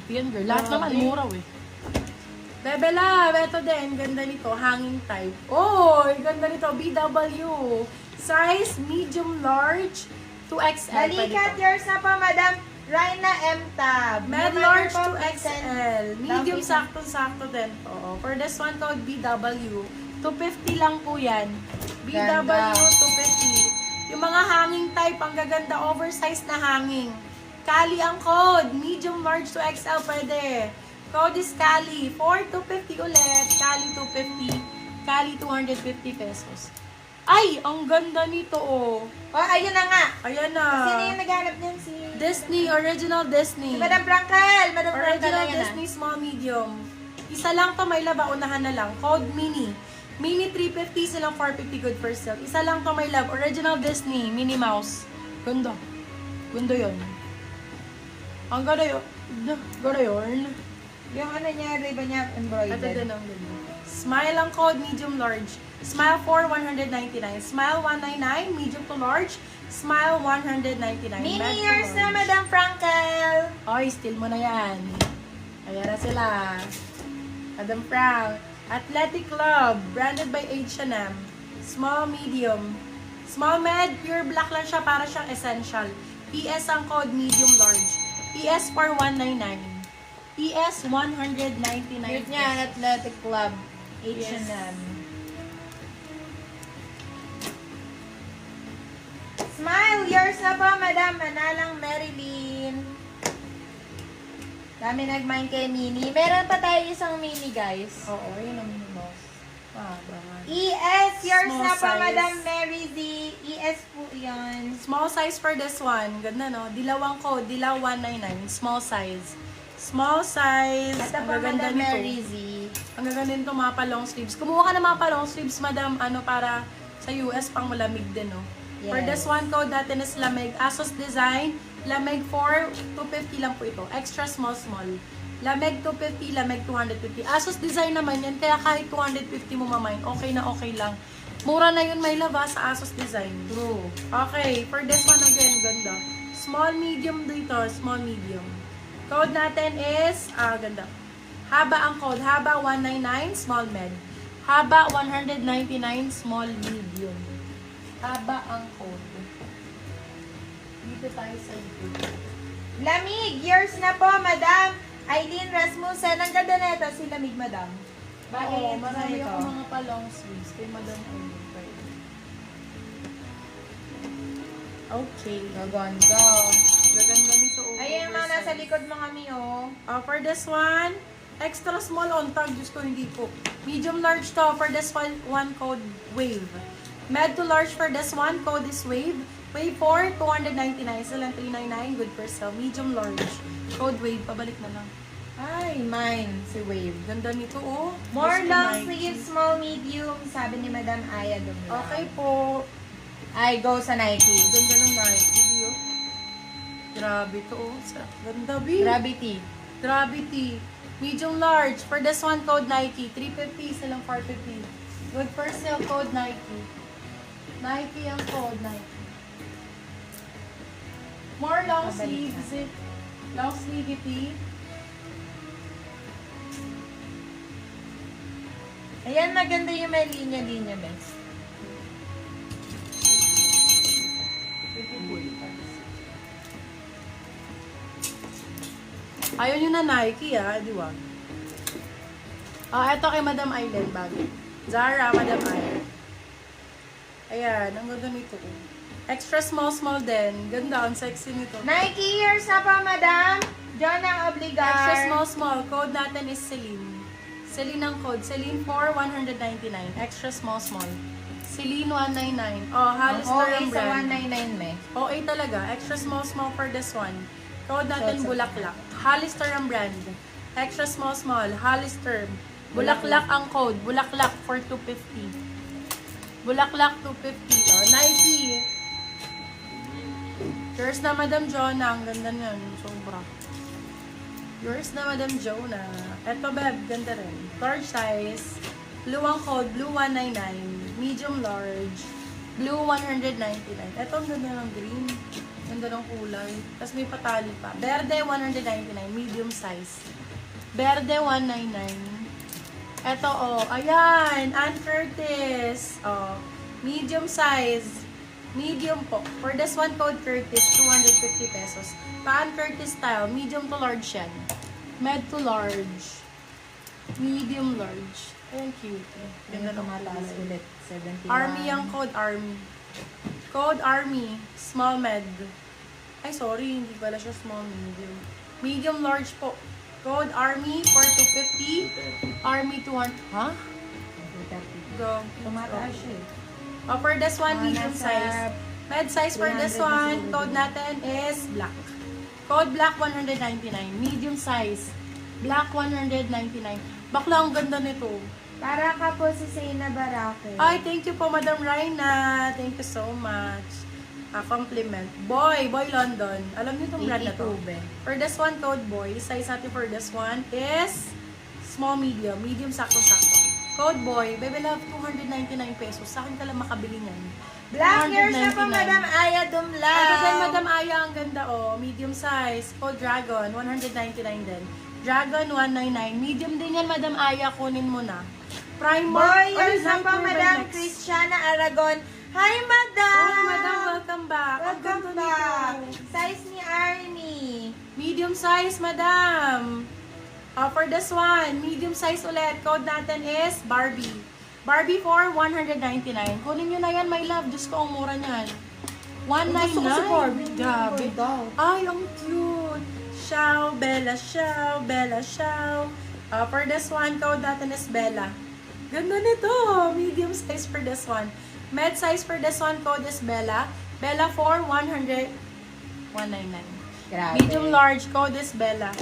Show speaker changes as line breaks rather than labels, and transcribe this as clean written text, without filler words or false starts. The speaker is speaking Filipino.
250 yan, girl. Lahat naman,
Grabe.
mura eh. Bebe Love, eto din, ganda nito, hanging type. Oh, ganda nito, BW. Size, medium, large, 2XL.
Balikat yours na po, Madam Raina M. Tab.
Med
Reminder
large
po,
2XL. Medium,
Down
sakto-sakto din po. For this one code, BW. 250 lang po yan. BW,
Ganda.
250. Yung mga hanging type, ang gaganda, oversized na hanging. Kali ang code. Medium, large, 2XL, pwede. Code is Kali. 4,250 ulit. Kali 250. Kali 250 pesos. Ay, ang ganda nito, oh.
Oh, ayun na nga.
Ayan na.
Sino yung naghanap niyan? Si
Disney, original Disney.
Madam Frankel. Madam Frankel
Original
na yan,
Disney small medium. Isa lang to, may laba, unahan na lang. Code Mini. Mini 350, silang 450 good for sale. Isa lang to, may love. Original Disney, Minnie Mouse. Ganda. Ganda yun. Ang ganda yun. Ganda yun.
Yung ano niya, ribbon niya,
Ito
embroidered.
din ang ganda. Smile ang code, medium large. Smile 4, 199. Smile 199, medium to large. Smile 199.
Mini
Med to
yours na,
large.
Madam Frankel.
Oy, steal mo na yan. Ayan na sila. Adam Frank. Athletic Club. Branded by H&M. Small, medium. Small med, pure black lang siya para siyang essential. ES ang code, medium large. ES for 199. ES 199.
Cute niya, Athletic Club.
Yes.
H&M. Smile yours na po, Madam Manalang Marilyn. Dami nag-mind kay Mini. Meron pa tayo isang Mini, guys.
Oo, yun ang minimos.
ES yours
Small
na po,
size.
Madam Mary Z. ES po yan.
Small size for this one. Ganda, no? Dilawang code. Dilaw 199. Small size. Small size.
Ito
Ang
po,
gaganda
Madam
nito.
Mary Z.
Ang gaganda nito, mga pa-long sleeves. Kumuha ka ng mga pa-long sleeves, madam, para sa US, pang malamig din, no?
Yes.
For this one code natin is lamig. Asos design, lamig 4, 250 lang po ito. Extra small. Lamig 250, lamig 250. Asos design naman yan, kaya kahit 250 mo mamain, okay na okay lang. Mura na yun, may laba sa Asos design.
True.
Okay, for this one again, ganda. Small, medium dito, small, medium. Code natin is, ganda. Haba ang code, haba 199, small med. Haba 199, small, medium. Haba ang code. Dito tayo sa YouTube.
Lamig yours na po, Madam Eileen Rasmussen. Ang ganda na ito, si Lamig, Madam.
Oo,
Bakit?
marami
Ito.
akong mga pa-long sleeves kay Madam Eileen. Okay.
Gaganda.
Gaganda nito.
Ayan yung mga nasa likod mo kami, oh.
For this one, extra small on tag. Diyos ko, hindi po. Medium large to. For this one code, wave. Med to large for this one, code is wave. Wave 4, 299. Silang 399, good for sale. Medium large. Code wave, pabalik na lang.
Ay, mine, si Wave.
Ganda nito, oh.
More
Gusto
long
Nike.
sleeve, small, medium, sabi ni Madam Aya Dumila.
Okay po.
Ay, go sa Nike.
Ganda ng Nike, oh. Grabe to, oh. Ganda, B.
Gravity.
Gravity. Medium large. For this one, code Nike. 350, silang 450. Good for sale, code Nike. Nike ang code, Nike. More long
Pabalik
sleeves. Long sleeve.
Ayan, maganda yung may linya-linya, bes.
Ayaw nyo na Nike, di ba? Eto kay Madam Aileen bago. Zara, Madam Aileen. Ayan, ang ganda nito. Extra small din. Ganda, ang sexy nito.
Nike yours na pa, Madam. Jonah Obligar.
Extra small. Code natin is Celine. Celine ang code. Celine 4, 199. Extra small. Celine 199. Hollister
Okay,
ang
sa
brand.
199, me.
Okay talaga. Extra small for this one. Code natin
So,
Bulaklak. Hollister ang brand. Extra small. Hollister. Bulaklak ang code. Bulaklak for 250. Bulaklak 250. Nike. Yours na, Madam Jonah. Ang ganda niyan. Sobra. Yours na, Madam Jonah. Eto, Beb. Ganda rin. Large size. Blue ang code. Blue 199. Medium large. Blue 199. Eto, ang ganda ng green. Ganda ng kulay. Tapos may patali pa. Verde, 199. Medium size. Verde, 199. Eto, oh. Ayan. Ann Curtis. Oh. Medium size. Medium po. For this one, code Curtis, 250 pesos. Pa-Ann Curtis style. Medium to large yan. Med to large. Medium large. Ayan, cute. Ganda ng
tumataas
kulay.
ulit. 71.
Army ang code, Army. Code Army, small med. Ay, sorry, hindi pala siya small medium. Medium large po. Code Army for 250. Army 200. Ha? Go.
Tumataas siya eh.
Oh, for this one, medium
Nasa
size. Med size for this
300
one,
siguro
code
din.
natin is black. Code black 199. Medium size. Black 199. Bakla, ang ganda nito.
Para ka po si Seyna Barake.
Ay, thank you po, Madam Raina. Thank you so much. Compliment. Boy London. Alam niyo itong brand na to? For this one, code boy. Size natin for this one is small, medium. Medium, sakto-sakto. Code boy. Baby love, 299 pesos. Sa akin ka lang makabili niyan.
Black years na po,
299.
Madam Aya Dumlao.
Ito din, Madam Aya, ang ganda, oh. Medium size. Code Dragon, 199 din. Dragon, 199. Medium din yan, Madam Aya. Kunin mo na. Primark.
Boy years
Ay,
na po,
Hyper
Madam
Velux.
Christiana Aragon. Hi, Madam!
Oh, Madam, welcome back. Ang
Welcome
ganda
back.
nito.
Size ni Army.
Medium size, Madam. For this one, medium size ulit. Code natin is Barbie. Barbie for 199. Kunin nyo na yan, my love. Diyos ko, ang mura niyan. 199.
Gusto ko si Barbie.
Grabe.
Daw.
Ay, ang cute. Ciao, Bella, ciao, Bella, ciao. For this one, code natin is Bella. Ganda nito. Medium size for this one. Med size for this one, code is Bella. Bella for 199.
Grabe.
Medium large, code is Bella.